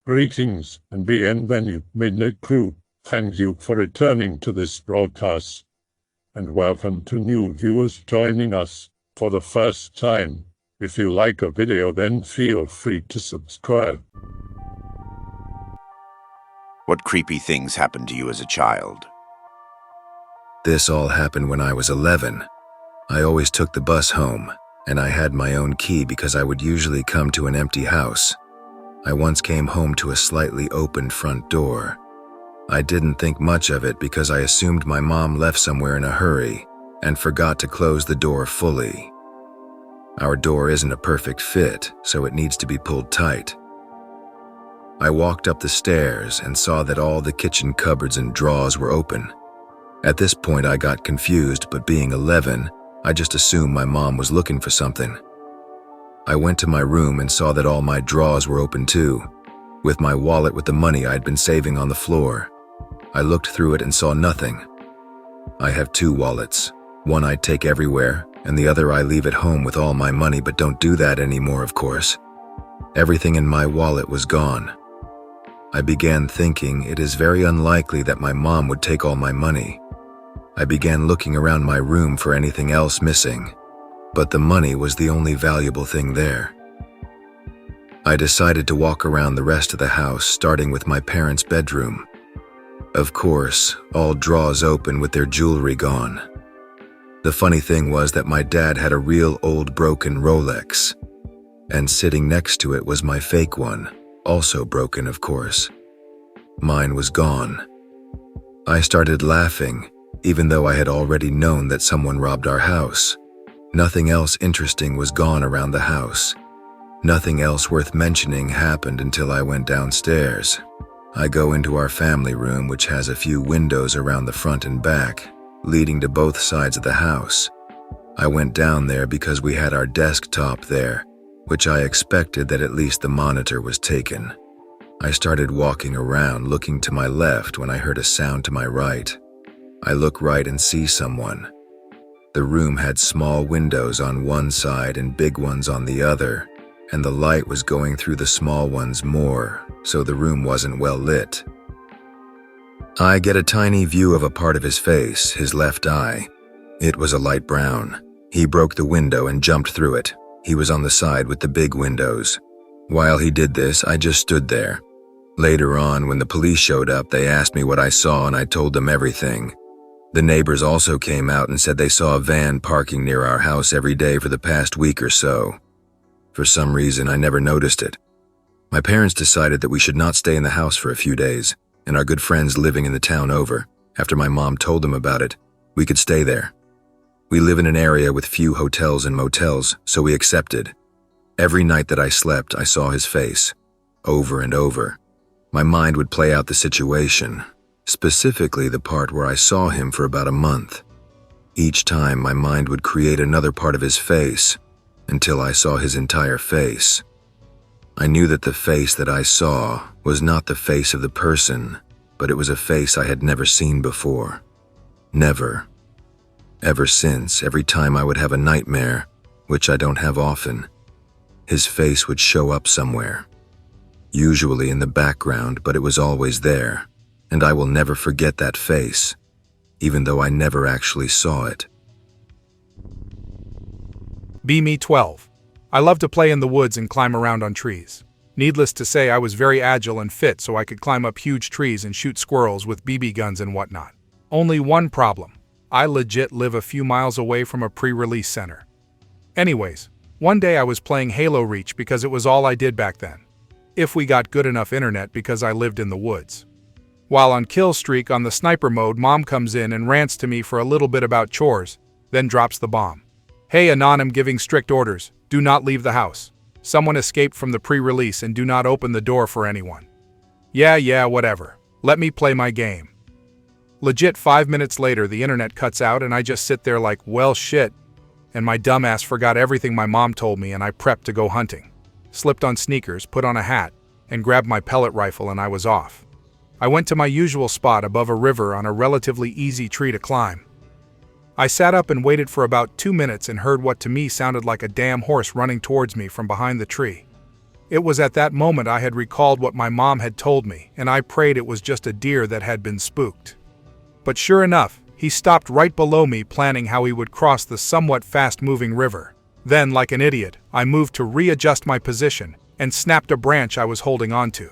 Greetings and bienvenue, Midnight Crew. Thank you for returning to this broadcast. And welcome to new viewers joining us for the first time. If you like a video, then feel free to subscribe. What creepy things happened to you as a child? This all happened when I was 11. I always took the bus home, and I had my own key because I would usually come to an empty house. I once came home to a slightly opened front door. I didn't think much of it because I assumed my mom left somewhere in a hurry and forgot to close the door fully. Our door isn't a perfect fit, so it needs to be pulled tight. I walked up the stairs and saw that all the kitchen cupboards and drawers were open. At this point I got confused, but being 11, I just assumed my mom was looking for something. I went to my room and saw that all my drawers were open too, with my wallet with the money I'd been saving on the floor. I looked through it and saw nothing. I have two wallets. One I take everywhere, and the other I leave at home with all my money, but don't do that anymore, of course. Everything in my wallet was gone. I began thinking it is very unlikely that my mom would take all my money. I began looking around my room for anything else missing, but the money was the only valuable thing there. I decided to walk around the rest of the house, starting with my parents' bedroom. Of course, all drawers open with their jewelry gone. The funny thing was that my dad had a real old broken Rolex, and sitting next to it was my fake one, also broken, of course. Mine was gone. I started laughing, even though I had already known that someone robbed our house. Nothing else interesting was gone around the house. Nothing else worth mentioning happened until I went downstairs. I go into our family room, which has a few windows around the front and back, leading to both sides of the house. I went down there because we had our desktop there, which I expected that at least the monitor was taken. I started walking around, looking to my left when I heard a sound to my right. I look right and see someone. The room had small windows on one side and big ones on the other, and the light was going through the small ones more, so the room wasn't well lit. I get a tiny view of a part of his face, his left eye. It was a light brown. He broke the window and jumped through it. He was on the side with the big windows. While he did this, I just stood there. Later on, when the police showed up, they asked me what I saw and I told them everything. The neighbors also came out and said they saw a van parking near our house every day for the past week or so. For some reason, I never noticed it. My parents decided that we should not stay in the house for a few days, and our good friends living in the town over, after my mom told them about it, we could stay there. We live in an area with few hotels and motels, so we accepted. Every night that I slept, I saw his face, over and over. My mind would play out the situation, specifically the part where I saw him for about a month. Each time, my mind would create another part of his face, until I saw his entire face. I knew that the face that I saw was not the face of the person, but it was a face I had never seen before. Never. Ever since, every time I would have a nightmare, which I don't have often, his face would show up somewhere. Usually in the background, but it was always there, and I will never forget that face, even though I never actually saw it. Me 12. I love to play in the woods and climb around on trees. Needless to say, I was very agile and fit, so I could climb up huge trees and shoot squirrels with BB guns and whatnot. Only one problem. I legit live a few miles away from a pre-release center. Anyways, one day I was playing Halo Reach because it was all I did back then. If we got good enough internet because I lived in the woods. While on kill streak on the sniper mode, Mom comes in and rants to me for a little bit about chores, then drops the bomb. Hey Anon, I'm giving strict orders. Do not leave the house. Someone escaped from the pre-release and do not open the door for anyone. Yeah, whatever. Let me play my game. Legit 5 minutes later, the internet cuts out and I just sit there like, well shit. And my dumbass forgot everything my mom told me and I prepped to go hunting. Slipped on sneakers, put on a hat, and grabbed my pellet rifle and I was off. I went to my usual spot above a river on a relatively easy tree to climb. I sat up and waited for about 2 minutes and heard what to me sounded like a damn horse running towards me from behind the tree. It was at that moment I had recalled what my mom had told me, and I prayed it was just a deer that had been spooked. But sure enough, he stopped right below me, planning how he would cross the somewhat fast-moving river. Then, like an idiot, I moved to readjust my position and snapped a branch I was holding onto.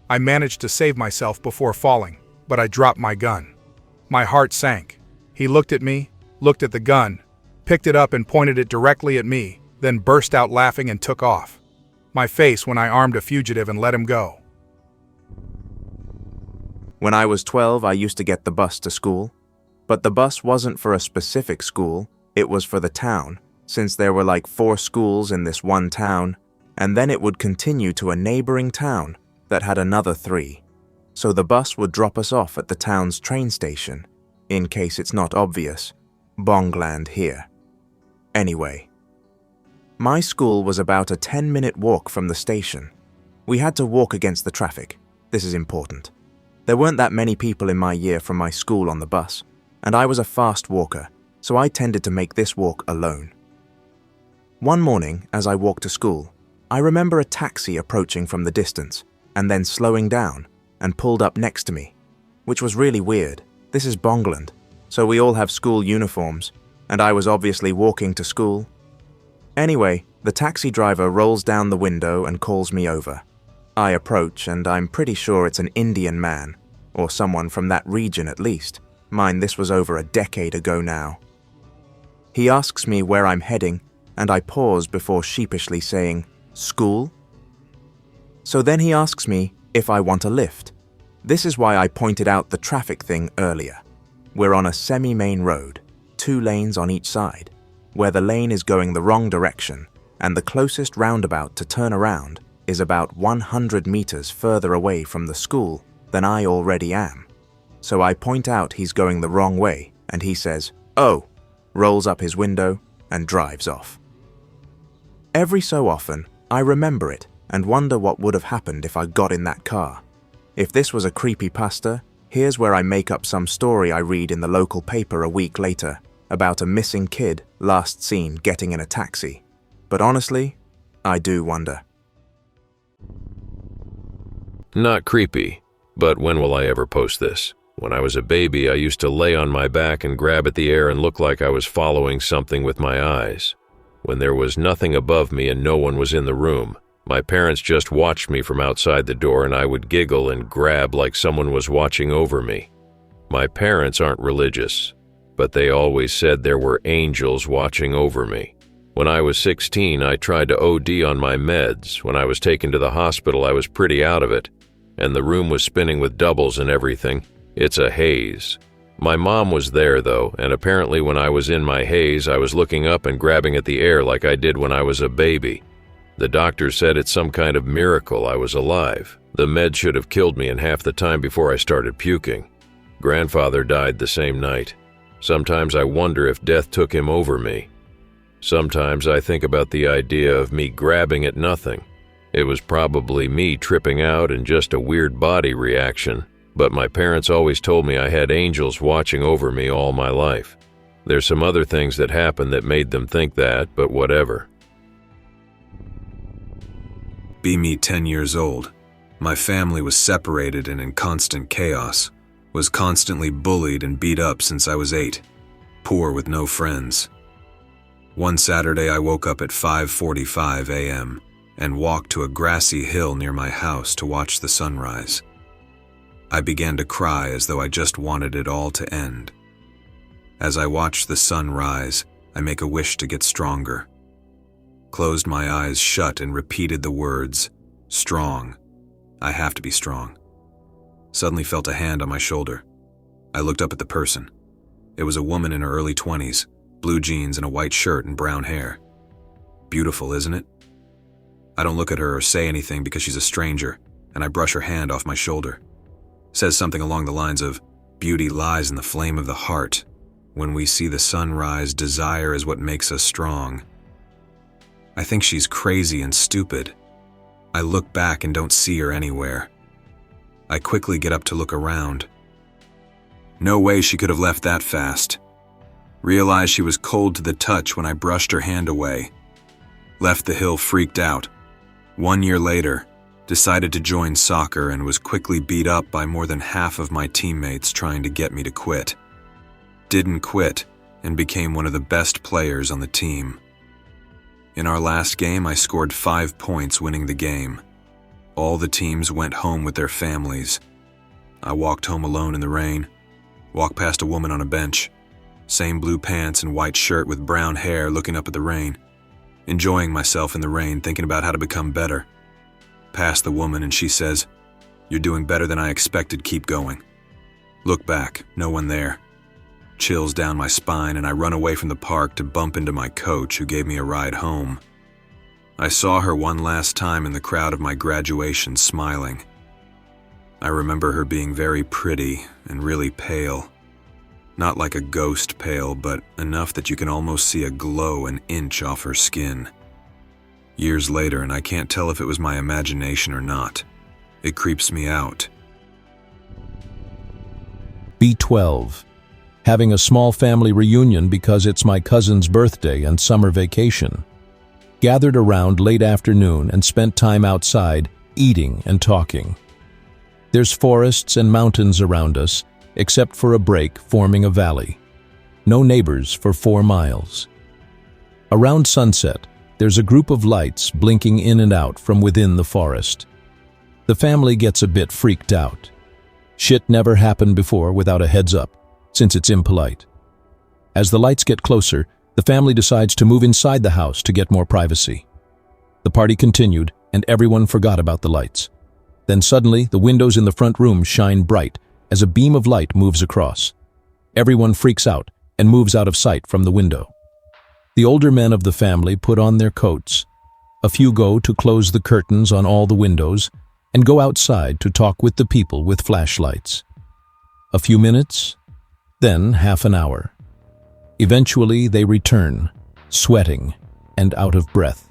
I managed to save myself before falling, but I dropped my gun. My heart sank. He looked at me, looked at the gun, picked it up and pointed it directly at me, then burst out laughing and took off. My face when I armed a fugitive and let him go. When I was 12, I used to get the bus to school. But the bus wasn't for a specific school, it was for the town, since there were like 4 schools in this one town, and then it would continue to a neighboring town that had another 3. So the bus would drop us off at the town's train station, in case it's not obvious, Bongland here. Anyway, my school was about a 10-minute walk from the station. We had to walk against the traffic. This is important. There weren't that many people in my year from my school on the bus, and I was a fast walker, so I tended to make this walk alone. One morning, as I walked to school, I remember a taxi approaching from the distance, and then slowing down, and pulled up next to me, which was really weird. This is Bongland, so we all have school uniforms, and I was obviously walking to school. Anyway, the taxi driver rolls down the window and calls me over. I approach, and I'm pretty sure it's an Indian man, or someone from that region at least. Mind, this was over a decade ago now. He asks me where I'm heading, and I pause before sheepishly saying, "School?" So then he asks me if I want a lift. This is why I pointed out the traffic thing earlier. We're on a semi-main road, 2 lanes on each side, where the lane is going the wrong direction, and the closest roundabout to turn around is about 100 meters further away from the school than I already am. So I point out he's going the wrong way, and he says, "Oh," rolls up his window, and drives off. Every so often, I remember it and wonder what would have happened if I got in that car. If this was a creepypasta, here's where I make up some story I read in the local paper a week later about a missing kid last seen getting in a taxi. But honestly, I do wonder. Not creepy, but when will I ever post this? When I was a baby, I used to lay on my back and grab at the air and look like I was following something with my eyes. When there was nothing above me and no one was in the room, my parents just watched me from outside the door and I would giggle and grab like someone was watching over me. My parents aren't religious, but they always said there were angels watching over me. When I was 16, I tried to OD on my meds. When I was taken to the hospital, I was pretty out of it, and the room was spinning with doubles and everything. It's a haze. My mom was there though, and apparently when I was in my haze, I was looking up and grabbing at the air like I did when I was a baby. The doctor said it's some kind of miracle I was alive. The med should have killed me in half the time before I started puking. Grandfather died the same night. Sometimes I wonder if death took him over me. Sometimes I think about the idea of me grabbing at nothing. It was probably me tripping out and just a weird body reaction, but my parents always told me I had angels watching over me all my life. There's some other things that happened that made them think that, but whatever. Be me 10 years old. My family was separated and in constant chaos. Was constantly bullied and beat up since I was 8. Poor with no friends. One Saturday I woke up at 5:45 a.m. and walked to a grassy hill near my house to watch the sunrise. I began to cry as though I just wanted it all to end. As I watched the sun rise, I make a wish to get stronger. Closed my eyes shut and repeated the words, "Strong. I have to be strong." Suddenly felt a hand on my shoulder. I looked up at the person. It was a woman in her early 20s, blue jeans and a white shirt and brown hair. Beautiful, isn't it? I don't look at her or say anything because she's a stranger, and I brush her hand off my shoulder. Says something along the lines of, "Beauty lies in the flame of the heart. When we see the sun rise, desire is what makes us strong." I think she's crazy and stupid. I look back and don't see her anywhere. I quickly get up to look around. No way she could have left that fast. Realized she was cold to the touch when I brushed her hand away. Left the hill freaked out. 1 year later, decided to join soccer and was quickly beat up by more than half of my teammates trying to get me to quit. Didn't quit and became one of the best players on the team. In our last game, I scored 5 points winning the game. All the teams went home with their families. I walked home alone in the rain, walked past a woman on a bench, same blue pants and white shirt with brown hair looking up at the rain, enjoying myself in the rain, thinking about how to become better. Past the woman and she says, "You're doing better than I expected, keep going." Look back, no one there. Chills down my spine and I run away from the park to bump into my coach who gave me a ride home. I saw her one last time in the crowd of my graduation smiling. I remember her being very pretty and really pale. Not like a ghost pale, but enough that you can almost see a glow an inch off her skin. Years later, and I can't tell if it was my imagination or not. It creeps me out. B12. Having a small family reunion because it's my cousin's birthday and summer vacation. Gathered around late afternoon and spent time outside, eating and talking. There's forests and mountains around us, except for a break forming a valley. No neighbors for 4 miles. Around sunset, there's a group of lights blinking in and out from within the forest. The family gets a bit freaked out. Shit never happened before without a heads up, since it's impolite. As the lights get closer, the family decides to move inside the house to get more privacy. The party continued, and everyone forgot about the lights. Then suddenly, the windows in the front room shine bright as a beam of light moves across. Everyone freaks out and moves out of sight from the window. The older men of the family put on their coats. A few go to close the curtains on all the windows and go outside to talk with the people with flashlights. A few minutes, then half an hour. Eventually, they return, sweating and out of breath.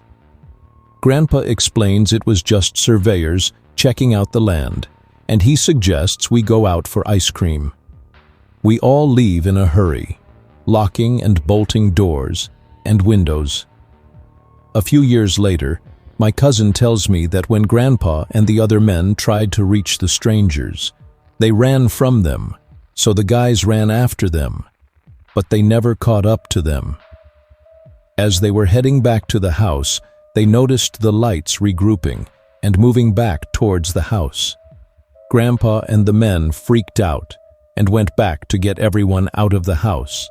Grandpa explains it was just surveyors checking out the land, and he suggests we go out for ice cream. We all leave in a hurry, locking and bolting doors and windows. A few years later, my cousin tells me that when Grandpa and the other men tried to reach the strangers, they ran from them, so the guys ran after them, but they never caught up to them. As they were heading back to the house, they noticed the lights regrouping and moving back towards the house. Grandpa and the men freaked out and went back to get everyone out of the house.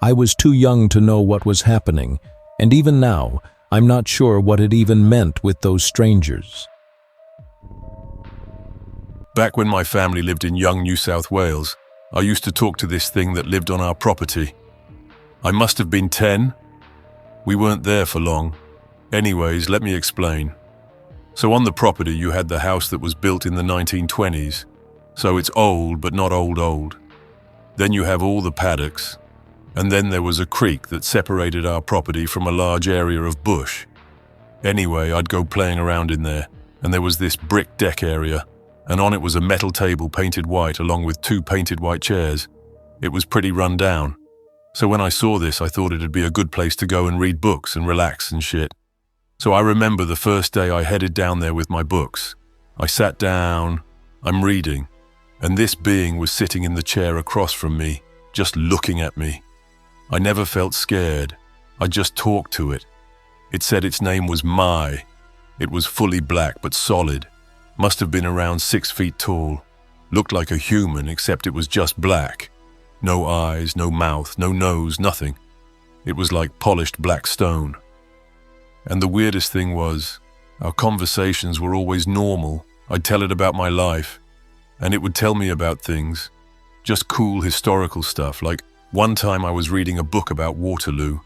I was too young to know what was happening, and even now, I'm not sure what it even meant with those strangers. Back when my family lived in young New South Wales, I used to talk to this thing that lived on our property. I must have been 10. We weren't there for long. Anyways, let me explain. So on the property you had the house that was built in the 1920s. So it's old, but not old. Then you have all the paddocks. And then there was a creek that separated our property from a large area of bush. Anyway, I'd go playing around in there, and there was this brick deck area, and on it was a metal table painted white along with 2 painted white chairs. It was pretty run down. So when I saw this, I thought it'd be a good place to go and read books and relax and shit. So I remember the first day I headed down there with my books. I sat down, I'm reading, and this being was sitting in the chair across from me, just looking at me. I never felt scared. I just talked to it. It said its name was Mai. It was fully black but solid. Must have been around 6 feet tall. Looked like a human except it was just black. No eyes, no mouth, no nose, nothing. It was like polished black stone. And the weirdest thing was, our conversations were always normal. I'd tell it about my life, and it would tell me about things. Just cool historical stuff, like one time I was reading a book about Waterloo,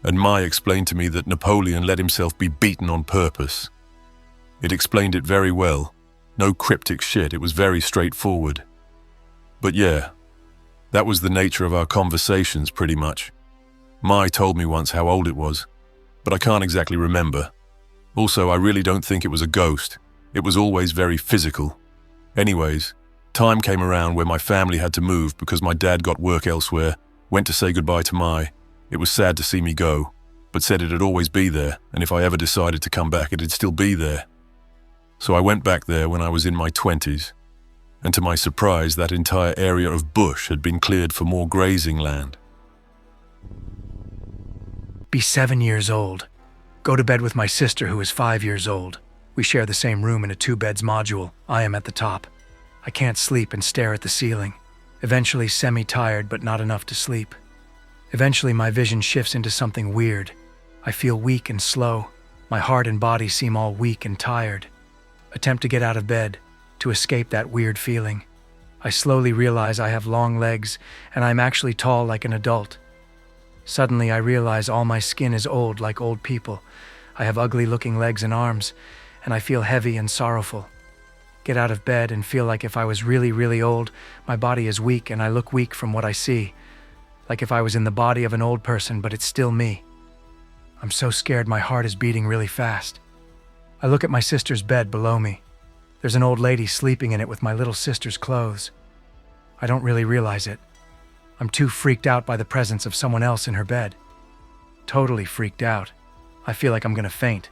and Mai explained to me that Napoleon let himself be beaten on purpose. It explained it very well. No cryptic shit, it was very straightforward. But yeah, that was the nature of our conversations pretty much. Mai told me once how old it was, but I can't exactly remember. Also, I really don't think it was a ghost. It was always very physical. Anyways, time came around where my family had to move because my dad got work elsewhere, went to say goodbye to Mai. It was sad to see me go. but said it'd always be there, and if I ever decided to come back, it'd still be there. So I went back there when I was in my 20s, and to my surprise, that entire area of bush had been cleared for more grazing land. Be 7 years old. Go to bed with my sister who is 5 years old. We share the same room in a 2-beds module. I am at the top. I can't sleep and stare at the ceiling. Eventually semi-tired, but not enough to sleep. Eventually my vision shifts into something weird. I feel weak and slow. My heart and body seem all weak and tired. Attempt to get out of bed, to escape that weird feeling. I slowly realize I have long legs, and I'm actually tall like an adult. Suddenly I realize all my skin is old like old people. I have ugly-looking legs and arms, and I feel heavy and sorrowful. Get out of bed and feel like if I was really, really old, my body is weak and I look weak from what I see. Like if I was in the body of an old person, but it's still me. I'm so scared my heart is beating really fast. I look at my sister's bed below me. There's an old lady sleeping in it with my little sister's clothes. I don't really realize it. I'm too freaked out by the presence of someone else in her bed. Totally freaked out. I feel like I'm gonna faint.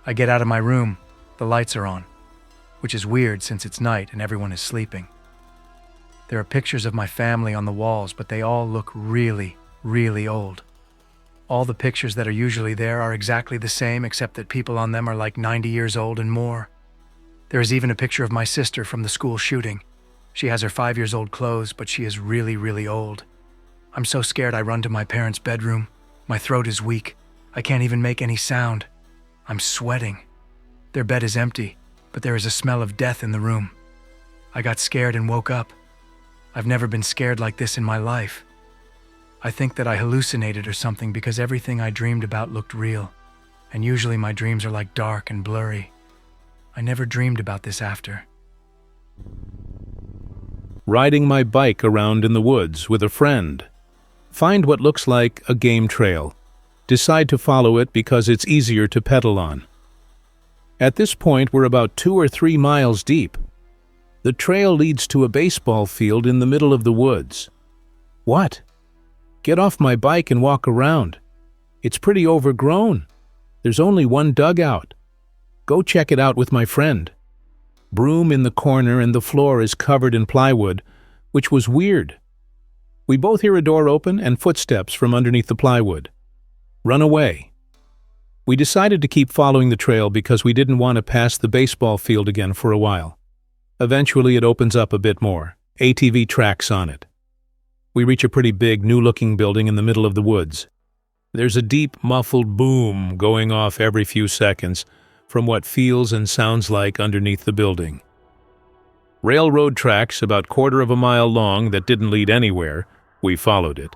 I get out of my room. The lights are on, which is weird since it's night and everyone is sleeping. There are pictures of my family on the walls, but they all look really, really old. All the pictures that are usually there are exactly the same, except that people on them are like 90 years old and more. There is even a picture of my sister from the school shooting. She has her 5 years old clothes, but she is really, really old. I'm so scared I run to my parents' bedroom. My throat is weak. I can't even make any sound. I'm sweating. Their bed is empty, but there is a smell of death in the room. I got scared and woke up. I've never been scared like this in my life. I think that I hallucinated or something because everything I dreamed about looked real, and usually my dreams are like dark and blurry. I never dreamed about this after. Riding my bike around in the woods with a friend. Find what looks like a game trail. Decide to follow it because it's easier to pedal on. At this point, we're about 2 or 3 miles deep. The trail leads to a baseball field in the middle of the woods. What? Get off my bike and walk around. It's pretty overgrown. There's only one dugout. Go check it out with my friend. Broom in the corner and the floor is covered in plywood, which was weird. We both hear a door open and footsteps from underneath the plywood. Run away. We decided to keep following the trail because we didn't want to pass the baseball field again for a while. Eventually it opens up a bit more. ATV tracks on it. We reach a pretty big, new-looking building in the middle of the woods. There's a deep, muffled boom going off every few seconds from what feels and sounds like underneath the building. Railroad tracks about 1/4 of a mile long that didn't lead anywhere. We followed it.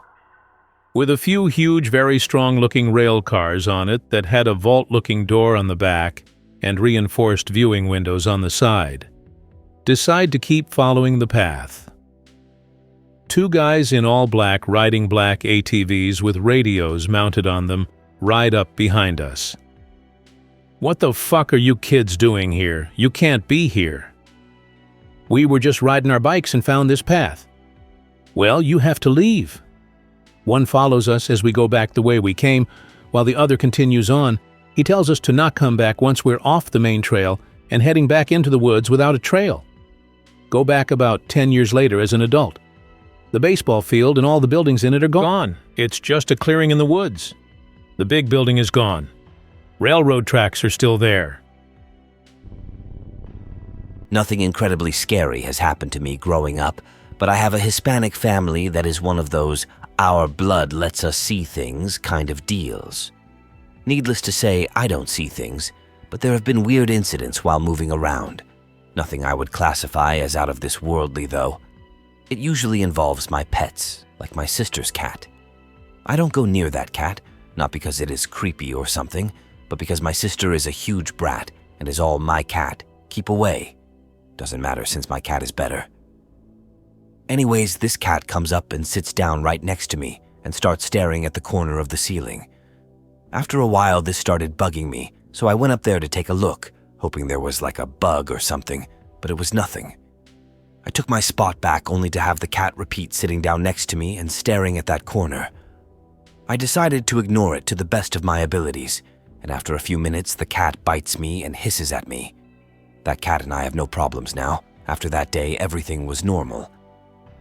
With a few huge, very strong-looking rail cars on it that had a vault-looking door on the back and reinforced viewing windows on the side. Decide to keep following the path. 2 guys in all black riding black ATVs with radios mounted on them ride up behind us. What the fuck are you kids doing here? You can't be here. We were just riding our bikes and found this path. Well, you have to leave. One follows us as we go back the way we came, while the other continues on. He tells us to not come back once we're off the main trail and heading back into the woods without a trail. Go back about 10 years later as an adult. The baseball field and all the buildings in it are gone. It's just a clearing in the woods. The big building is gone. Railroad tracks are still there. Nothing incredibly scary has happened to me growing up, but I have a Hispanic family that is one of those our blood lets us see things kind of deals. Needless to say, I don't see things, but there have been weird incidents while moving around. Nothing I would classify as out of this worldly, though. It usually involves my pets, like my sister's cat. I don't go near that cat, not because it is creepy or something, but because my sister is a huge brat and is all my cat. Keep away. Doesn't matter since my cat is better. Anyways, this cat comes up and sits down right next to me and starts staring at the corner of the ceiling. After a while, this started bugging me, so I went up there to take a look, hoping there was like a bug or something, but it was nothing. I took my spot back only to have the cat repeat sitting down next to me and staring at that corner. I decided to ignore it to the best of my abilities, and after a few minutes, the cat bites me and hisses at me. That cat and I have no problems now. After that day, everything was normal.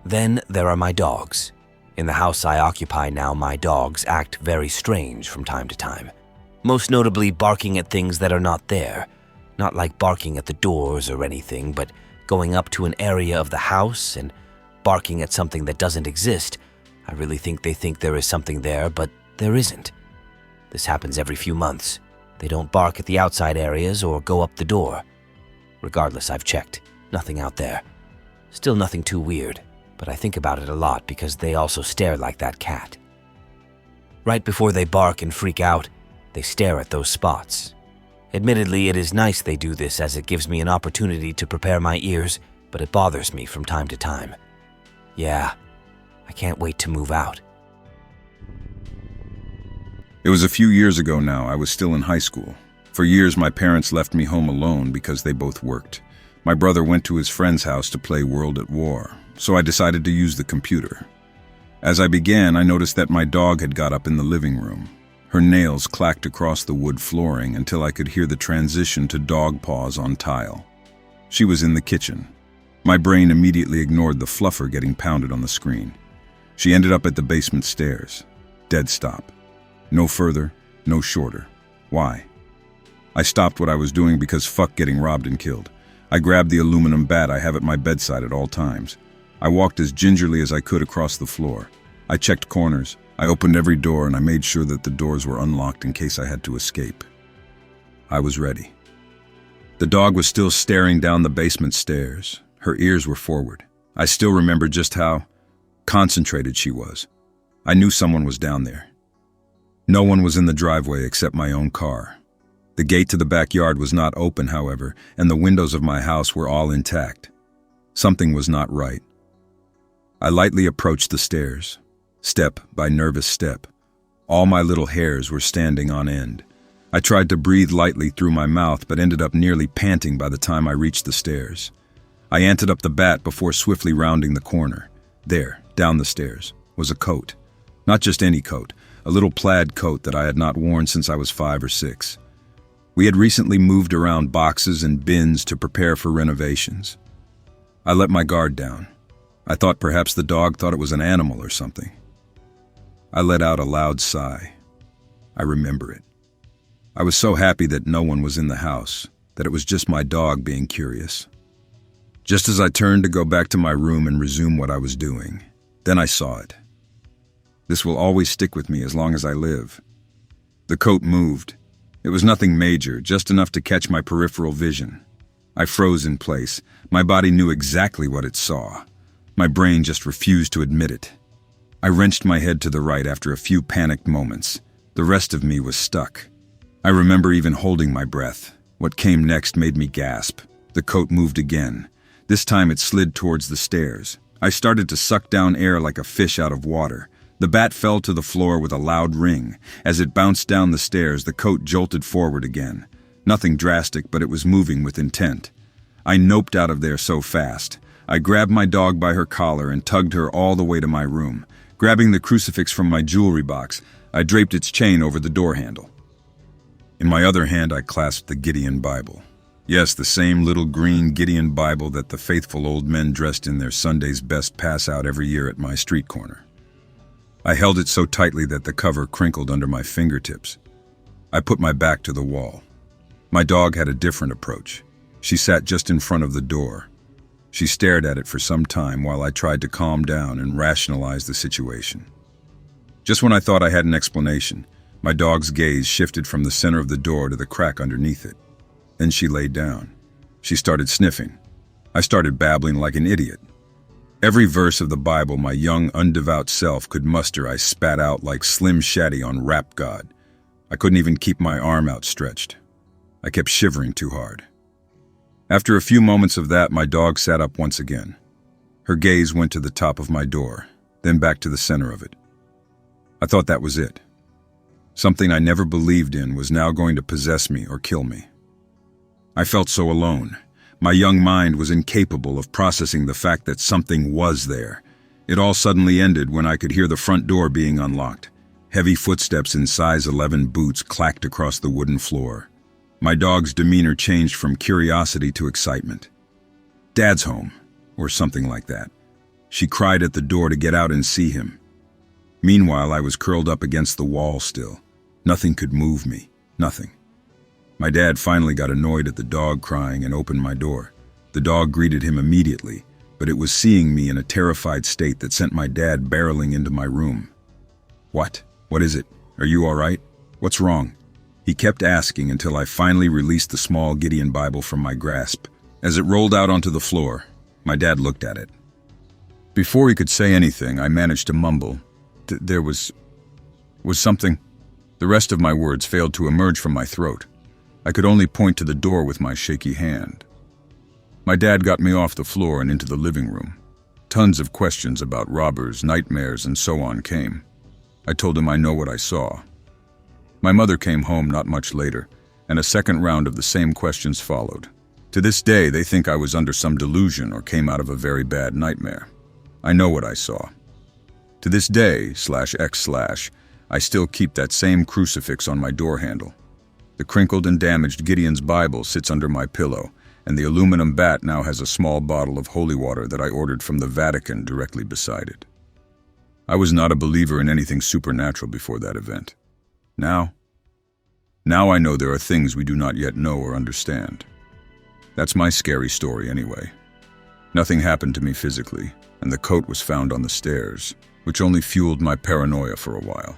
Then there are my dogs. In the house I occupy now, my dogs act very strange from time to time. Most notably barking at things that are not there. Not like barking at the doors or anything, but going up to an area of the house and barking at something that doesn't exist. I really think they think there is something there, but there isn't. This happens every few months. They don't bark at the outside areas or go up the door. Regardless, I've checked. Nothing out there. Still nothing too weird, but I think about it a lot because they also stare like that cat. Right before they bark and freak out, they stare at those spots. Admittedly, it is nice they do this as it gives me an opportunity to prepare my ears, but it bothers me from time to time. Yeah, I can't wait to move out. It was a few years ago now. I was still in high school. For years, my parents left me home alone because they both worked. My brother went to his friend's house to play World at War, so I decided to use the computer. As I began, I noticed that my dog had got up in the living room. Her nails clacked across the wood flooring until I could hear the transition to dog paws on tile. She was in the kitchen. My brain immediately ignored the fluffer getting pounded on the screen. She ended up at the basement stairs. Dead stop. No further, no shorter. Why? I stopped what I was doing because fuck getting robbed and killed. I grabbed the aluminum bat I have at my bedside at all times. I walked as gingerly as I could across the floor. I checked corners. I opened every door and I made sure that the doors were unlocked in case I had to escape. I was ready. The dog was still staring down the basement stairs. Her ears were forward. I still remember just how concentrated she was. I knew someone was down there. No one was in the driveway except my own car. The gate to the backyard was not open, however, and the windows of my house were all intact. Something was not right. I lightly approached the stairs, step by nervous step. All my little hairs were standing on end. I tried to breathe lightly through my mouth, but ended up nearly panting by the time I reached the stairs. I anted up the bat before swiftly rounding the corner. There, down the stairs, was a coat. Not just any coat, a little plaid coat that I had not worn since I was 5 or 6. We had recently moved around boxes and bins to prepare for renovations. I let my guard down. I thought perhaps the dog thought it was an animal or something. I let out a loud sigh. I remember it. I was so happy that no one was in the house, that it was just my dog being curious. Just as I turned to go back to my room and resume what I was doing, then I saw it. This will always stick with me as long as I live. The coat moved. It was nothing major, just enough to catch my peripheral vision. I froze in place. My body knew exactly what it saw. My brain just refused to admit it. I wrenched my head to the right after a few panicked moments. The rest of me was stuck. I remember even holding my breath. What came next made me gasp. The coat moved again. This time it slid towards the stairs. I started to suck down air like a fish out of water. The bat fell to the floor with a loud ring. As it bounced down the stairs, the coat jolted forward again. Nothing drastic, but it was moving with intent. I noped out of there so fast. I grabbed my dog by her collar and tugged her all the way to my room. Grabbing the crucifix from my jewelry box, I draped its chain over the door handle. In my other hand, I clasped the Gideon Bible. Yes, the same little green Gideon Bible that the faithful old men dressed in their Sunday's best pass out every year at my street corner. I held it so tightly that the cover crinkled under my fingertips. I put my back to the wall. My dog had a different approach. She sat just in front of the door. She stared at it for some time while I tried to calm down and rationalize the situation. Just when I thought I had an explanation, my dog's gaze shifted from the center of the door to the crack underneath it. Then she laid down. She started sniffing. I started babbling like an idiot. Every verse of the Bible my young, undevout self could muster I spat out like Slim Shady on Rap God. I couldn't even keep my arm outstretched. I kept shivering too hard. After a few moments of that, my dog sat up once again. Her gaze went to the top of my door, then back to the center of it. I thought that was it. Something I never believed in was now going to possess me or kill me. I felt so alone. My young mind was incapable of processing the fact that something was there. It all suddenly ended when I could hear the front door being unlocked. Heavy footsteps in size 11 boots clacked across the wooden floor. My dog's demeanor changed from curiosity to excitement. "Dad's home," or something like that. She cried at the door to get out and see him. Meanwhile, I was curled up against the wall still. Nothing could move me. Nothing. My dad finally got annoyed at the dog crying and opened my door. The dog greeted him immediately, but it was seeing me in a terrified state that sent my dad barreling into my room. "What? What is it? Are you all right? What's wrong?" He kept asking until I finally released the small Gideon Bible from my grasp. As it rolled out onto the floor, my dad looked at it. Before he could say anything, I managed to mumble, There was something." The rest of my words failed to emerge from my throat. I could only point to the door with my shaky hand. My dad got me off the floor and into the living room. Tons of questions about robbers, nightmares, and so on came. I told him I know what I saw. My mother came home not much later, and a second round of the same questions followed. To this day, they think I was under some delusion or came out of a very bad nightmare. I know what I saw. To this day, /x/, I still keep that same crucifix on my door handle. The crinkled and damaged Gideon's Bible sits under my pillow, and the aluminum bat now has a small bottle of holy water that I ordered from the Vatican directly beside it. I was not a believer in anything supernatural before that event. Now I know there are things we do not yet know or understand. That's my scary story anyway. Nothing happened to me physically, and the coat was found on the stairs, which only fueled my paranoia for a while.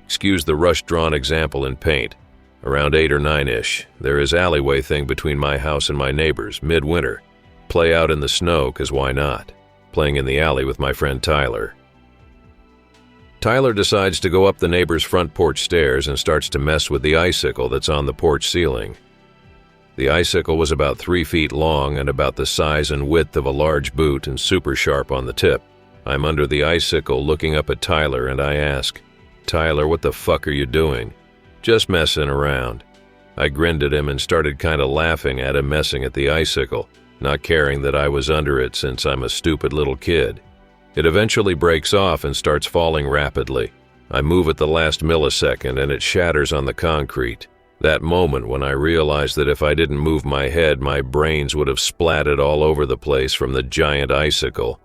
Excuse the rush-drawn example in paint. Around 8 or 9-ish, there is alleyway thing between my house and my neighbors, midwinter. Play out in the snow, 'cause why not? Playing in the alley with my friend Tyler. Tyler decides to go up the neighbor's front porch stairs and starts to mess with the icicle that's on the porch ceiling. The icicle was about 3 feet long and about the size and width of a large boot and super sharp on the tip. I'm under the icicle looking up at Tyler and I ask, "Tyler, what the fuck are you doing?" "Just messing around." I grinned at him and started kind of laughing at him messing at the icicle, not caring that I was under it since I'm a stupid little kid. It eventually breaks off and starts falling rapidly. I move at the last millisecond and it shatters on the concrete. That moment when I realized that if I didn't move my head, my brains would have splatted all over the place from the giant icicle.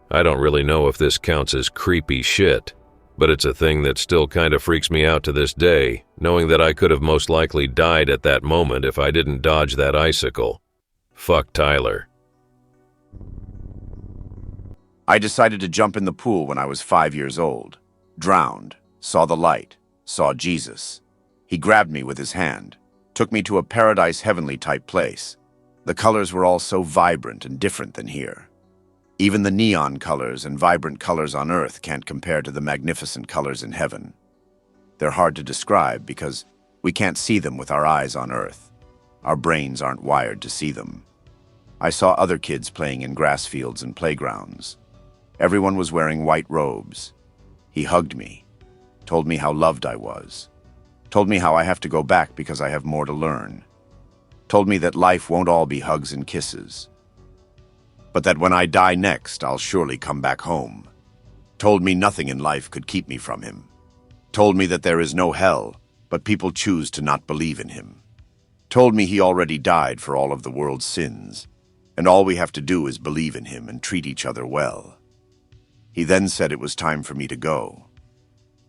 I don't really know if this counts as creepy shit, but it's a thing that still kind of freaks me out to this day, knowing that I could have most likely died at that moment if I didn't dodge that icicle. Fuck Tyler. I decided to jump in the pool when I was 5 years old. Drowned, saw the light, saw Jesus. He grabbed me with his hand, took me to a paradise heavenly type place. The colors were all so vibrant and different than here. Even the neon colors and vibrant colors on earth can't compare to the magnificent colors in heaven. They're hard to describe because we can't see them with our eyes on earth. Our brains aren't wired to see them. I saw other kids playing in grass fields and playgrounds. Everyone was wearing white robes. He hugged me, told me how loved I was, told me how I have to go back because I have more to learn, told me that life won't all be hugs and kisses, but that when I die next, I'll surely come back home. Told me nothing in life could keep me from him. Told me that there is no hell, but people choose to not believe in him. Told me he already died for all of the world's sins, and all we have to do is believe in him and treat each other well. He then said it was time for me to go.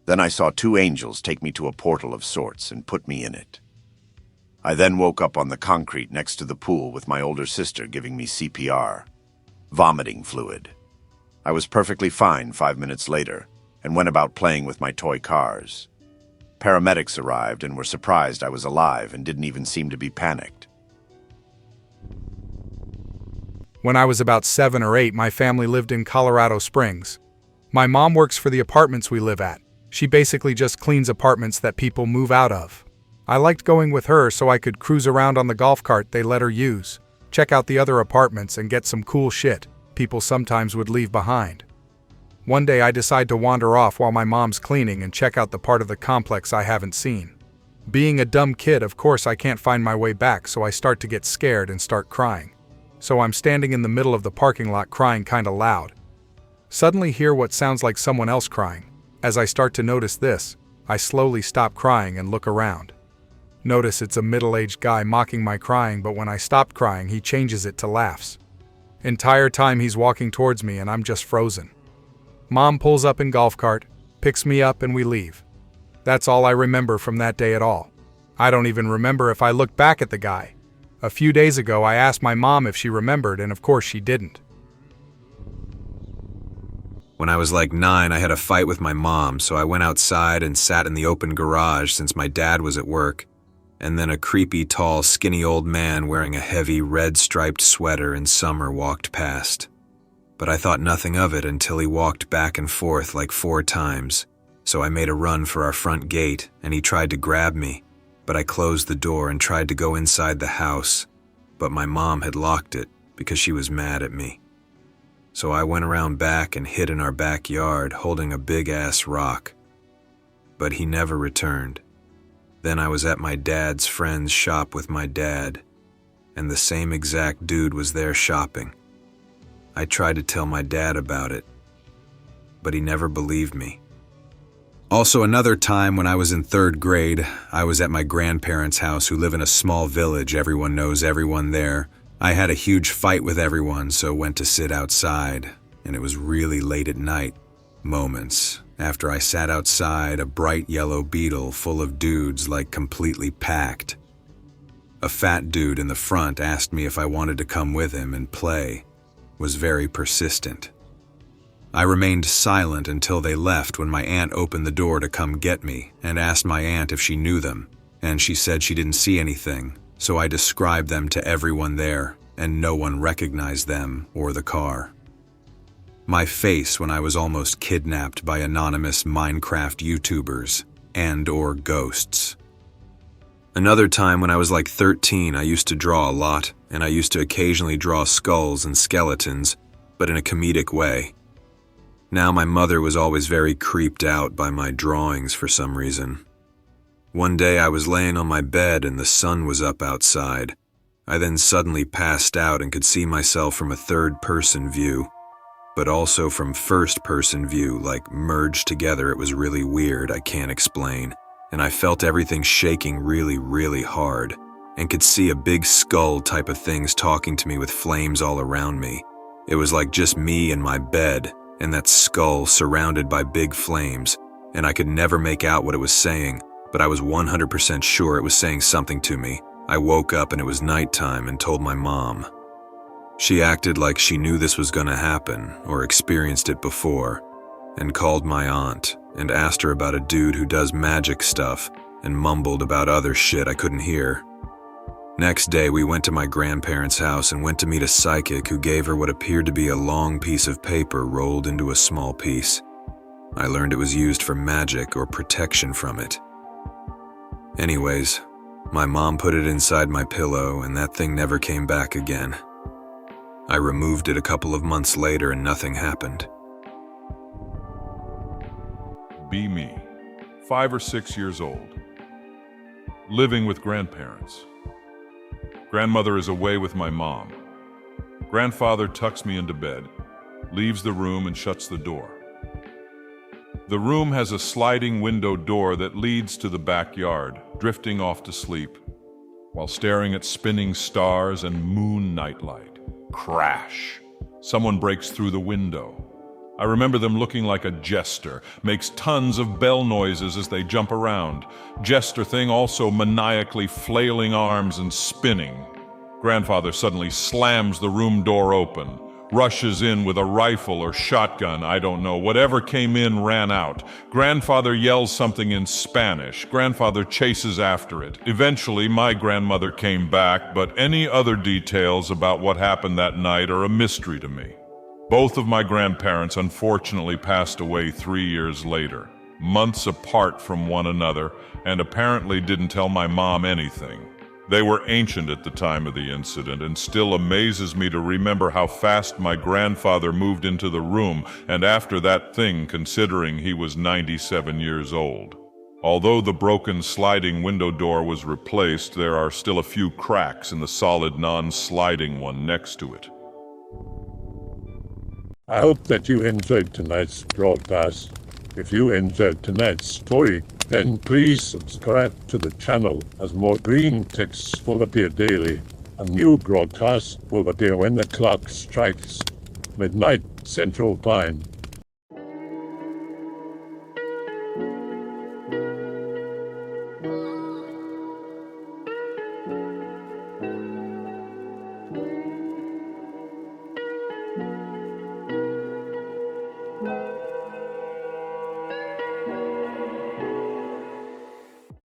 Then I saw 2 angels take me to a portal of sorts and put me in it. I then woke up on the concrete next to the pool with my older sister giving me CPR, vomiting fluid. I was perfectly fine 5 minutes later and went about playing with my toy cars. Paramedics arrived and were surprised I was alive and didn't even seem to be panicked. When I was about 7 or 8, my family lived in Colorado Springs. My mom works for the apartments we live at. She basically just cleans apartments that people move out of. I liked going with her so I could cruise around on the golf cart they let her use, check out the other apartments and get some cool shit people sometimes would leave behind. One day I decide to wander off while my mom's cleaning and check out the part of the complex I haven't seen. Being a dumb kid, of course I can't find my way back, so I start to get scared and start crying. So I'm standing in the middle of the parking lot crying kinda loud. Suddenly hear what sounds like someone else crying. As I start to notice this, I slowly stop crying and look around. Notice it's a middle-aged guy mocking my crying, but when I stopped crying, he changes it to laughs. Entire time he's walking towards me and I'm just frozen. Mom pulls up in golf cart, picks me up, and we leave. That's all I remember from that day at all. I don't even remember if I looked back at the guy. A few days ago, I asked my mom if she remembered, and of course she didn't. When I was like 9, I had a fight with my mom, so I went outside and sat in the open garage since my dad was at work. And then a creepy, tall, skinny old man wearing a heavy, red-striped sweater in summer walked past. But I thought nothing of it until he walked back and forth like 4 times. So I made a run for our front gate, and he tried to grab me. But I closed the door and tried to go inside the house. But my mom had locked it because she was mad at me. So I went around back and hid in our backyard holding a big-ass rock. But he never returned. Then I was at my dad's friend's shop with my dad, and the same exact dude was there shopping. I tried to tell my dad about it, but he never believed me. Also, another time when I was in 3rd grade, I was at my grandparents' house who live in a small village. Everyone knows everyone there. I had a huge fight with everyone, so went to sit outside, and it was really late at night. Moments after I sat outside, a bright yellow beetle full of dudes like completely packed. A fat dude in the front asked me if I wanted to come with him and play, was very persistent. I remained silent until they left when my aunt opened the door to come get me and asked my aunt if she knew them, and she said she didn't see anything, so I described them to everyone there, and no one recognized them or the car. My face when I was almost kidnapped by anonymous Minecraft YouTubers and/or ghosts. Another time when I was like 13, I used to draw a lot, and I used to occasionally draw skulls and skeletons, but in a comedic way. Now my mother was always very creeped out by my drawings for some reason. One day I was laying on my bed and the sun was up outside. I then suddenly passed out and could see myself from a 3rd-person view, but also from 1st-person view, like merged together. It was really weird, I can't explain. And I felt everything shaking really, really hard, and could see a big skull type of things talking to me with flames all around me. It was like just me and my bed, and that skull surrounded by big flames, and I could never make out what it was saying, but I was 100% sure it was saying something to me. I woke up and it was nighttime and told my mom. She acted like she knew this was gonna happen, or experienced it before, and called my aunt and asked her about a dude who does magic stuff and mumbled about other shit I couldn't hear. Next day, we went to my grandparents' house and went to meet a psychic who gave her what appeared to be a long piece of paper rolled into a small piece. I learned it was used for magic or protection from it. Anyways, my mom put it inside my pillow and that thing never came back again. I removed it a couple of months later and nothing happened. Be me, 5 or 6 years old. Living with grandparents. Grandmother is away with my mom. Grandfather tucks me into bed, leaves the room and shuts the door. The room has a sliding window door that leads to the backyard, drifting off to sleep, while staring at spinning stars and moon nightlight. Crash! Someone breaks through the window. I remember them looking like a jester, makes tons of bell noises as they jump around. Jester thing also maniacally flailing arms and spinning. Grandfather suddenly slams the room door open, rushes in with a rifle or shotgun, I don't know. Whatever came in ran out. Grandfather yells something in Spanish. Grandfather chases after it. Eventually, my grandmother came back, but any other details about what happened that night are a mystery to me. Both of my grandparents unfortunately passed away 3 years later, months apart from one another, and apparently didn't tell my mom anything. They were ancient at the time of the incident, and still amazes me to remember how fast my grandfather moved into the room, and after that thing, considering he was 97 years old. Although the broken sliding window door was replaced, there are still a few cracks in the solid non-sliding one next to it. I hope that you enjoyed tonight's broadcast. If you enjoyed tonight's story, then please subscribe to the channel as more Greentext will appear daily. A new broadcast will appear when the clock strikes midnight Central Time.